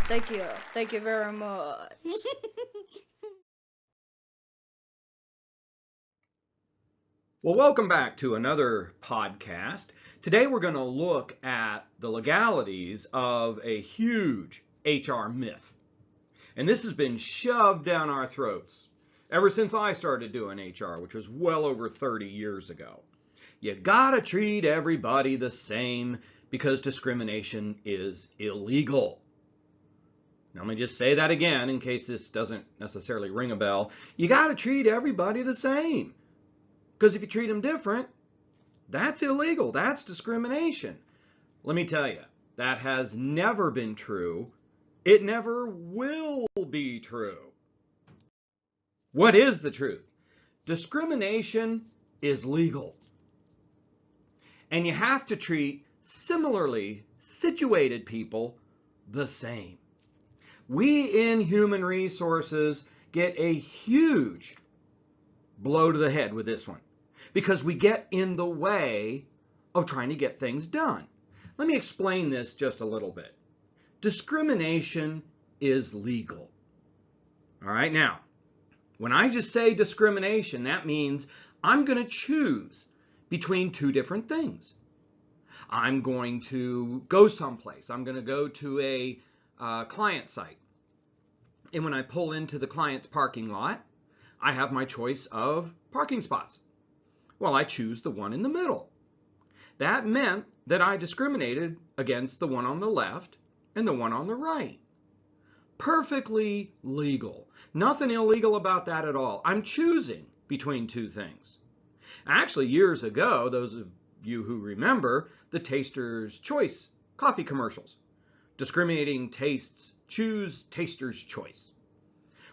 Thank you. Thank you very much. Well, welcome back to another podcast. Today we're going to look at the legalities of a huge HR myth. And this has been shoved down our throats ever since I started doing HR, which was well over 30 years ago. You gotta treat everybody the same because discrimination is illegal. Now, let me just say that again in case this doesn't necessarily ring a bell. You gotta treat everybody the same. Because if you treat them different, that's illegal. That's discrimination. Let me tell you, that has never been true. It never will be true. What is the truth? Discrimination is legal. And you have to treat similarly situated people the same. We in human resources get a huge blow to the head with this one because we get in the way of trying to get things done. Let me explain this just a little bit. Discrimination is legal. All right, now, when I just say discrimination, that means I'm going to choose between two different things. I'm going to go someplace. I'm going to go to a client site. And when I pull into the client's parking lot, I have my choice of parking spots. Well, I choose the one in the middle. That meant that I discriminated against the one on the left and the one on the right. Perfectly legal. Nothing illegal about that at all. I'm choosing between two things. Actually, years ago, those of you who remember the Taster's Choice coffee commercials. Discriminating tastes, choose Taster's Choice.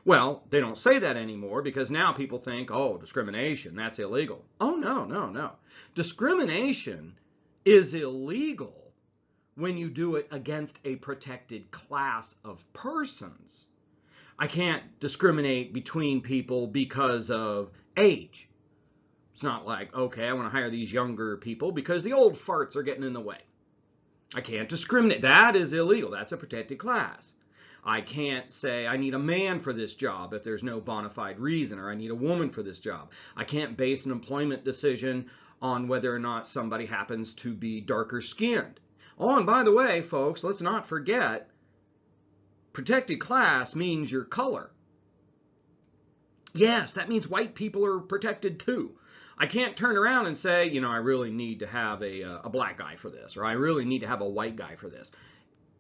Well, they don't say that anymore because now people think, oh, discrimination, that's illegal. Oh, no, no, no. Discrimination is illegal when you do it against a protected class of persons. I can't discriminate between people because of age. It's not like, okay, I want to hire these younger people because the old farts are getting in the way. I can't discriminate. That is illegal. That's a protected class. I can't say I need a man for this job if there's no bona fide reason, or I need a woman for this job. I can't base an employment decision on whether or not somebody happens to be darker skinned. Oh, and by the way, folks, let's not forget, protected class means your color. Yes, that means white people are protected too. I can't turn around and say, you know, I really need to have a black guy for this, or I really need to have a white guy for this.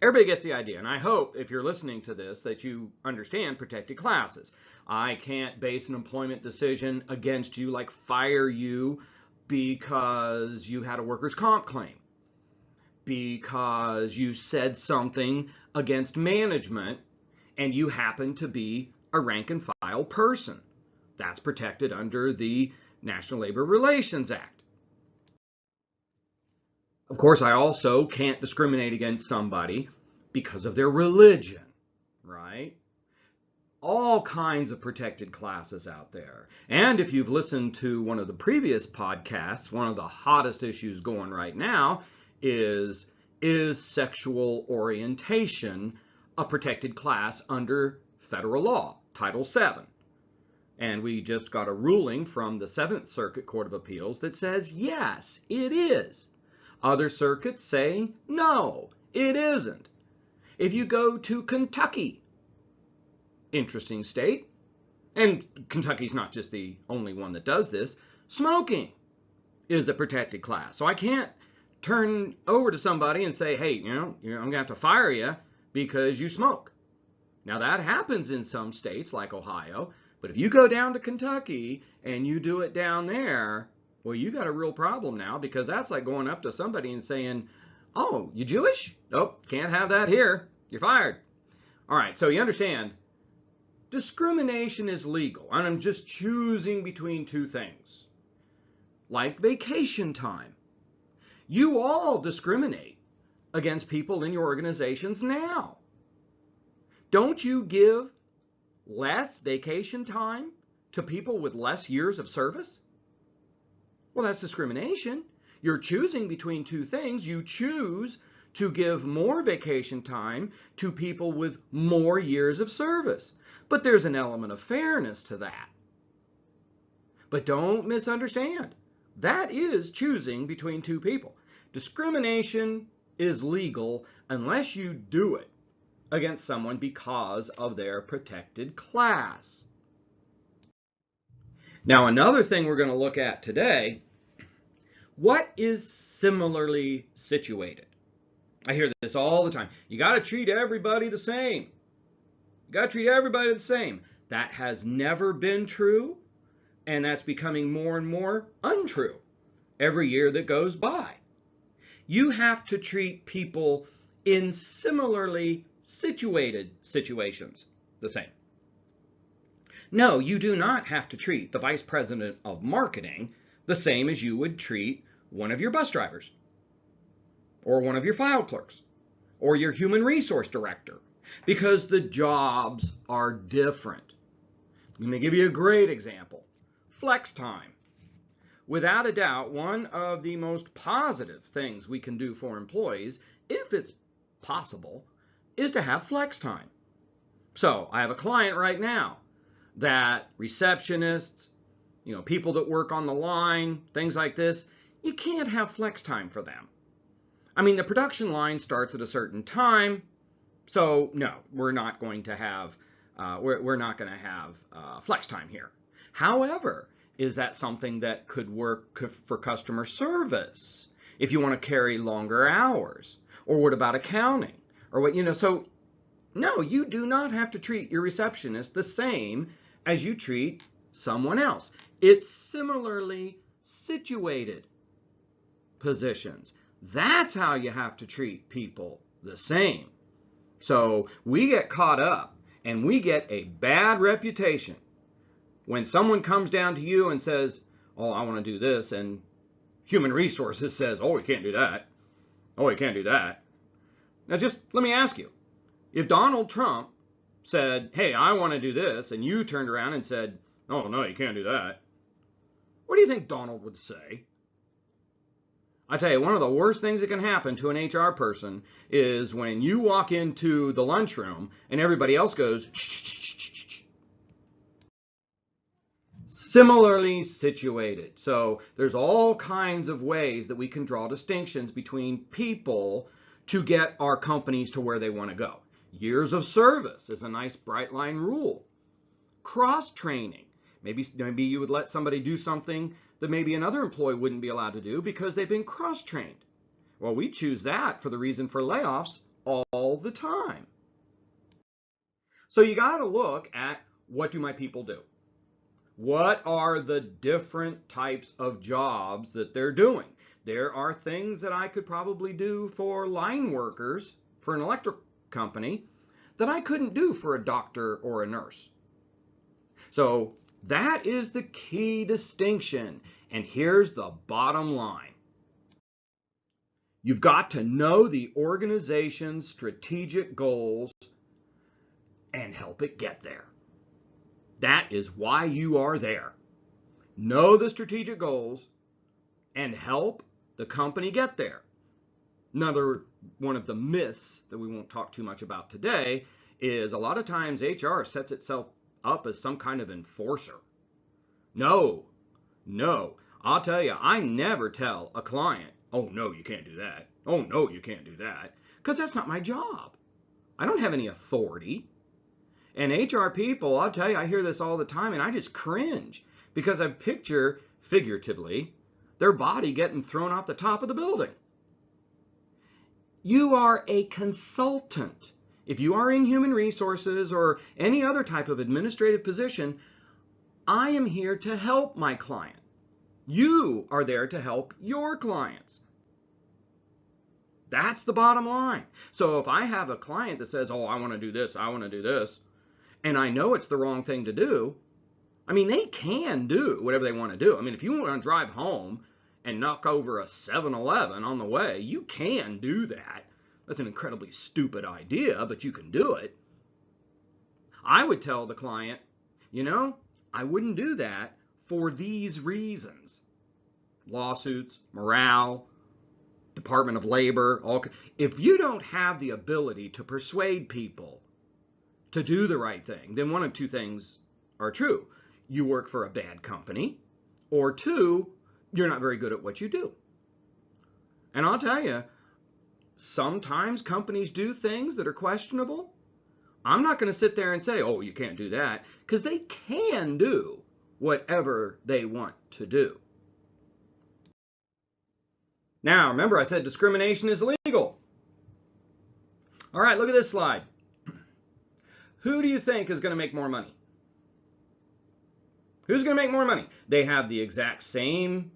Everybody gets the idea, and I hope if you're listening to this that you understand protected classes. I can't base an employment decision against you, like fire you because you had a workers' comp claim, because you said something against management and you happen to be a rank and file person. That's protected under the National Labor Relations Act. Of course, I also can't discriminate against somebody because of their religion, right? All kinds of protected classes out there. And if you've listened to one of the previous podcasts, one of the hottest issues going right now is sexual orientation a protected class under federal law, Title VII? And we just got a ruling from the Seventh Circuit Court of Appeals that says, yes, it is. Other circuits say, no, it isn't. If you go to Kentucky, interesting state, and Kentucky's not just the only one that does this, smoking is a protected class. So I can't turn over to somebody and say, hey, I'm going to have to fire you because you smoke. Now that happens in some states like Ohio, but if you go down to Kentucky and you do it down there, well, you got a real problem now, because that's like going up to somebody and saying, oh, you Jewish? Nope, can't have that here. You're fired. All right, so you understand, discrimination is legal, and I'm just choosing between two things. Like vacation time. You all discriminate against people in your organizations now. Don't you give less vacation time to people with less years of service? Well, that's discrimination. You're choosing between two things. You choose to give more vacation time to people with more years of service. But there's an element of fairness to that. But don't misunderstand. That is choosing between two people. Discrimination is legal unless you do it against someone because of their protected class. Now, another thing we're going to look at today, what is similarly situated? I hear this all the time. You got to treat everybody the same. You got to treat everybody the same. That has never been true, and that's becoming more and more untrue every year that goes by. You have to treat people in similarly situated situations the same. No, you do not have to treat the vice president of marketing the same as you would treat one of your bus drivers, or one of your file clerks, or your human resource director, because the jobs are different. Let me give you a great example. Flex time. Without a doubt, one of the most positive things we can do for employees, if it's possible, is to have flex time. So I have a client right now that receptionists, people that work on the line, things like this, you can't have flex time for them. I mean, the production line starts at a certain time, so no, we're not going to have flex time here. However, is that something that could work for customer service if you want to carry longer hours? Or what about accounting? Or what, so no, you do not have to treat your receptionist the same as you treat someone else. It's similarly situated positions. That's how you have to treat people the same. So we get caught up and we get a bad reputation when someone comes down to you and says, oh, I want to do this, and human resources says, oh, we can't do that. Oh, we can't do that. Now just let me ask you, if Donald Trump said, hey, I want to do this, and you turned around and said, oh, no, you can't do that, what do you think Donald would say? I tell you, one of the worst things that can happen to an HR person is when you walk into the lunchroom and everybody else goes, shh, shh, shh, shh, shh. Similarly situated. So there's all kinds of ways that we can draw distinctions between people to get our companies to where they want to go. Years of service is a nice bright line rule. Cross-training. Maybe you would let somebody do something that maybe another employee wouldn't be allowed to do because they've been cross-trained. Well, we choose that for the reason for layoffs all the time. So you got to look at, what do my people do? What are the different types of jobs that they're doing? There are things that I could probably do for line workers for an electric company that I couldn't do for a doctor or a nurse. So that is the key distinction. And here's the bottom line. You've got to know the organization's strategic goals and help it get there. That is why you are there. Know the strategic goals and help the company get there. Another one of the myths that we won't talk too much about today is a lot of times HR sets itself up as some kind of enforcer. No. I'll tell you, I never tell a client, oh, no, you can't do that. Oh, no, you can't do that. Because that's not my job. I don't have any authority. And HR people, I'll tell you, I hear this all the time, and I just cringe because I picture, figuratively, their body getting thrown off the top of the building. You are a consultant. If you are in human resources or any other type of administrative position, I am here to help my client. You are there to help your clients. That's the bottom line. So if I have a client that says, oh, I want to do this, I want to do this, and I know it's the wrong thing to do, I mean, they can do whatever they want to do. I mean, if you want to drive home and knock over a 7-Eleven on the way, you can do that. That's an incredibly stupid idea, but you can do it. I would tell the client, I wouldn't do that for these reasons. Lawsuits, morale, Department of Labor. If you don't have the ability to persuade people to do the right thing, then one of two things are true. You work for a bad company, or two, you're not very good at what you do. And I'll tell you, sometimes companies do things that are questionable. I'm not going to sit there and say, oh, you can't do that, because they can do whatever they want to do. Now, remember I said discrimination is illegal. All right, look at this slide. Who do you think is going to make more money? Who's going to make more money? They have the exact same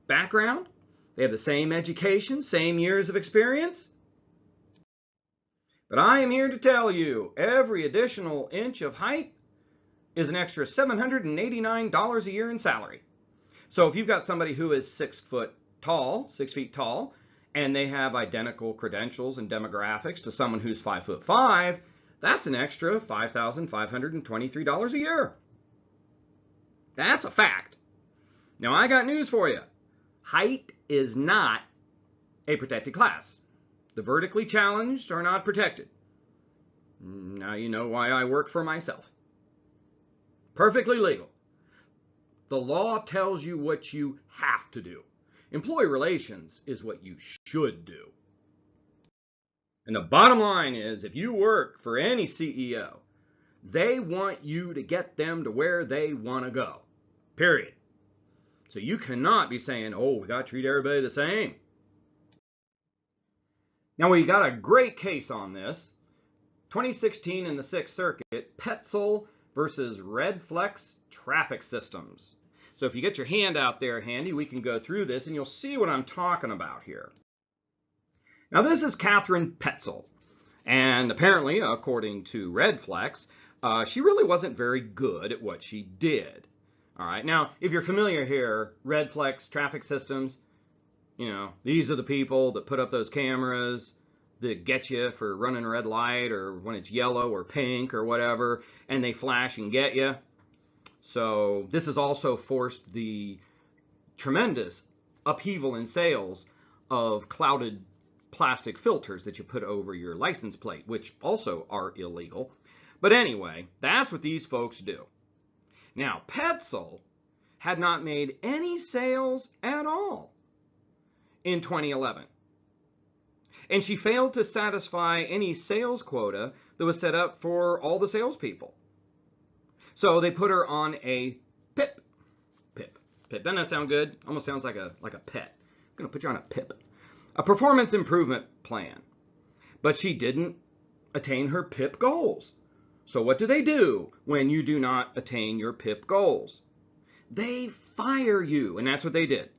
background. They have the same education, same years of experience. But I am here to tell you, every additional inch of height is an extra $789 a year in salary. So if you've got somebody who is 6 feet tall, and they have identical credentials and demographics to someone who's 5'5", that's an extra $5,523 a year. That's a fact. Now I got news for you. Height is not a protected class. The vertically challenged are not protected. Now you know why I work for myself. Perfectly legal. The law tells you what you have to do. Employee relations is what you should do. And the bottom line is, if you work for any CEO, they want you to get them to where they want to go. Period. So you cannot be saying, oh, we got to treat everybody the same. Now, we got a great case on this. 2016 in the Sixth Circuit, Petzel versus Redflex Traffic Systems. So if you get your hand out there handy, we can go through this and you'll see what I'm talking about here. Now, this is Catherine Petzel. And apparently, according to Redflex, she really wasn't very good at what she did. All right. Now, if you're familiar here, Redflex Traffic Systems, you know, these are the people that put up those cameras that get you for running a red light or when it's yellow or pink or whatever, and they flash and get you. So this has also forced the tremendous upheaval in sales of clouded plastic filters that you put over your license plate, which also are illegal. But anyway, that's what these folks do. Now, Petzel had not made any sales at all in 2011. And she failed to satisfy any sales quota that was set up for all the salespeople. So they put her on a PIP. Doesn't that sound good? Almost sounds like a pet. I'm going to put you on a PIP. A performance improvement plan. But she didn't attain her PIP goals. So what do when you do not attain your PIP goals? They fire you, and that's what they did.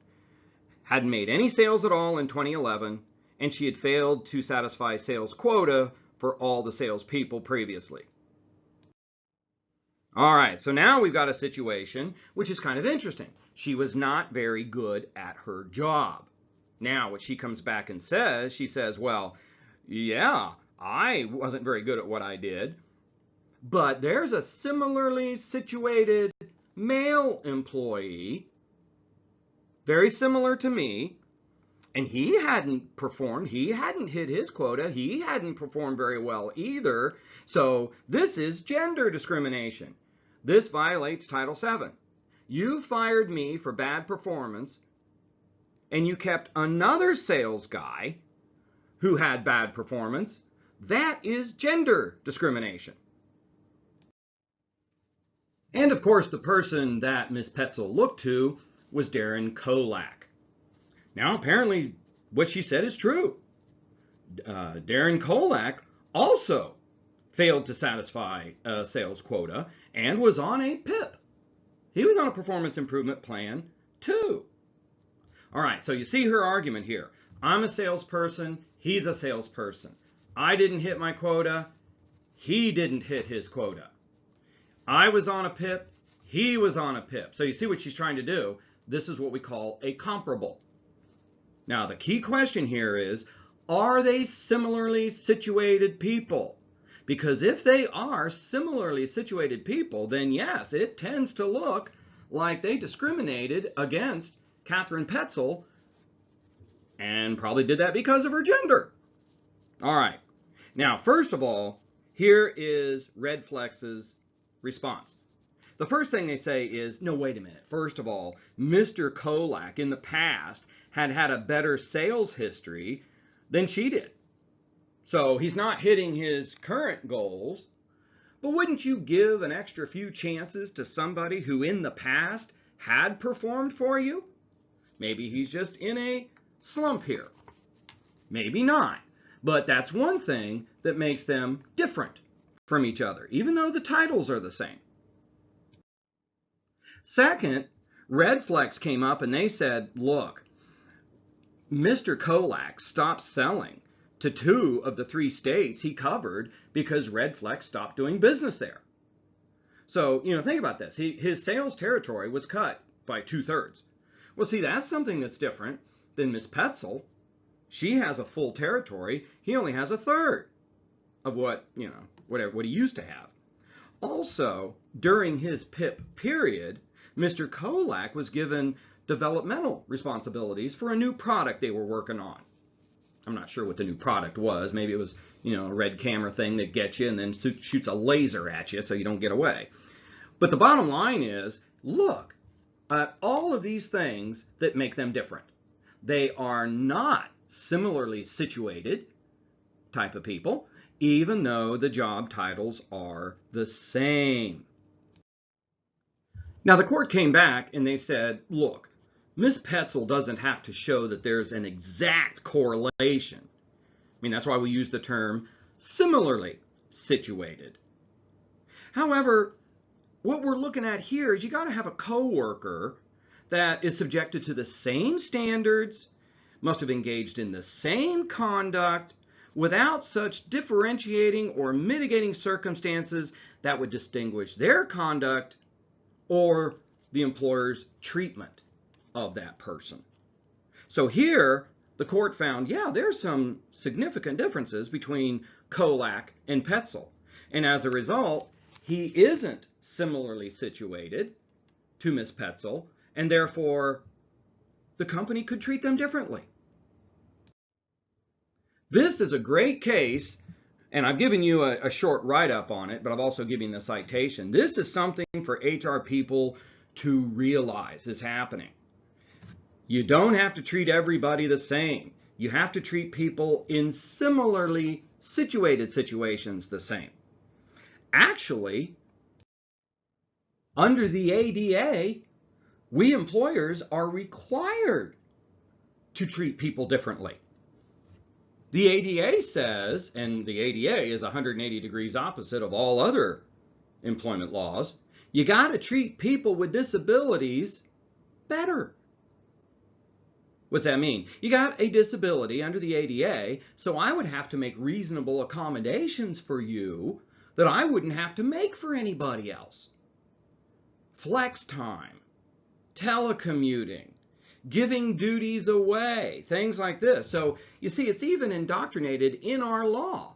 Hadn't made any sales at all in 2011, and she had failed to satisfy sales quota for all the salespeople previously. All right, so now we've got a situation which is kind of interesting. She was not very good at her job. Now, what she comes back and says, she says, well, yeah, I wasn't very good at what I did, but there's a similarly situated male employee, very similar to me, and he hadn't performed, he hadn't hit his quota, he hadn't performed very well either, so this is gender discrimination. This violates Title VII. You fired me for bad performance, and you kept another sales guy who had bad performance. That is gender discrimination. And of course, the person that Ms. Petzel looked to was Darren Kolak. Now, apparently, what she said is true. Darren Kolak also failed to satisfy a sales quota and was on a PIP. He was on a performance improvement plan too. All right, so you see her argument here. I'm a salesperson, he's a salesperson. I didn't hit my quota, he didn't hit his quota. I was on a PIP, he was on a PIP. So you see what she's trying to do. This is what we call a comparable. Now, the key question here is, are they similarly situated people? Because if they are similarly situated people, then yes, it tends to look like they discriminated against Catherine Petzel and probably did that because of her gender. All right. Now, first of all, here is Red Flex's response. The first thing they say is, no, wait a minute. First of all, Mr. Kolak in the past had a better sales history than she did. So he's not hitting his current goals. But wouldn't you give an extra few chances to somebody who in the past had performed for you? Maybe he's just in a slump here. Maybe not. But that's one thing that makes them different from each other, even though the titles are the same. Second, Red Flex came up and they said, look, Mr. Kolak stopped selling to 2 of the 3 states he covered because Red Flex stopped doing business there. So, think about this. His sales territory was cut by 2/3. Well, see, that's something that's different than Miss Petzel. She has a full territory. He only has 1/3 of what he used to have. Also, during his PIP period, Mr. Kolak was given developmental responsibilities for a new product they were working on. I'm not sure what the new product was. Maybe it was, a red camera thing that gets you and then shoots a laser at you so you don't get away. But the bottom line is, look at all of these things that make them different. They are not similarly situated type of people, even though the job titles are the same. Now, the court came back and they said, look, Ms. Petzel doesn't have to show that there's an exact correlation. I mean, that's why we use the term similarly situated. However, what we're looking at here is you got to have a coworker that is subjected to the same standards, must have engaged in the same conduct, without such differentiating or mitigating circumstances that would distinguish their conduct or the employer's treatment of that person. So here, the court found, yeah, there's some significant differences between Kolak and Petzel. And as a result, he isn't similarly situated to Miss Petzel, and therefore the company could treat them differently. This is a great case, and I've given you a short write-up on it, but I've also given the citation. This is something for HR people to realize is happening. You don't have to treat everybody the same. You have to treat people in similarly situated situations the same. Actually, under the ADA, we employers are required to treat people differently. The ADA says, and the ADA is 180 degrees opposite of all other employment laws, you got to treat people with disabilities better. What's that mean? You got a disability under the ADA, so I would have to make reasonable accommodations for you that I wouldn't have to make for anybody else. Flex time, telecommuting, giving duties away, things like this. So you see, it's even indoctrinated in our law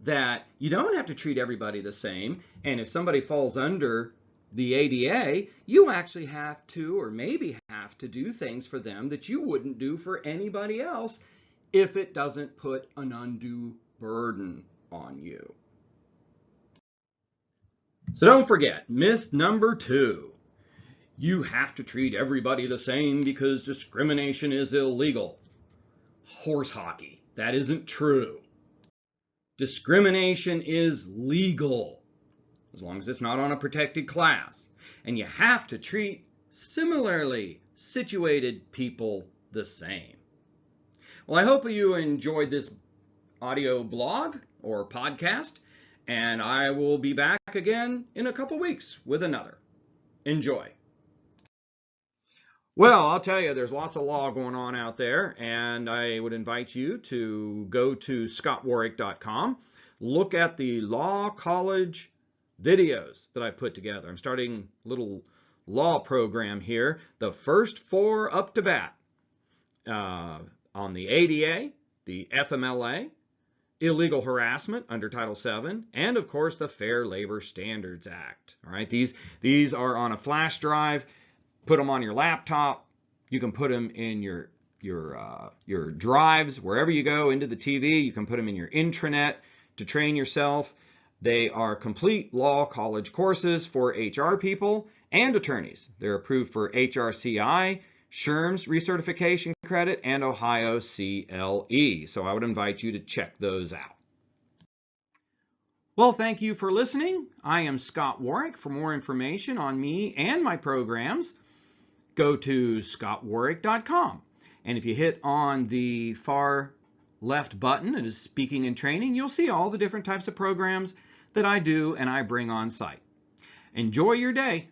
that you don't have to treat everybody the same, and if somebody falls under the ADA, you actually have to, or maybe have to, do things for them that you wouldn't do for anybody else if it doesn't put an undue burden on you. So don't forget, myth number 2. You have to treat everybody the same because discrimination is illegal. Horse hockey. That isn't true. Discrimination is legal, as long as it's not on a protected class. And you have to treat similarly situated people the same. Well, I hope you enjoyed this audio blog or podcast, and I will be back again in a couple weeks with another. Enjoy. Well, I'll tell you, there's lots of law going on out there, and I would invite you to go to scottwarrick.com, look at the law college videos that I put together. I'm starting a little law program here. The first 4 up to bat on the ADA, the FMLA, illegal harassment under Title VII, and of course the Fair Labor Standards Act. All right, these are on a flash drive. Put them on your laptop. You can put them in your your drives, wherever you go, into the TV. You can put them in your intranet to train yourself. They are complete law college courses for HR people and attorneys. They're approved for HRCI, SHRM's recertification credit, and Ohio CLE. So I would invite you to check those out. Well, thank you for listening. I am Scott Warrick. For more information on me and my programs, go to scottwarrick.com. And if you hit on the far left button, it is Speaking and Training, you'll see all the different types of programs that I do and I bring on site. Enjoy your day.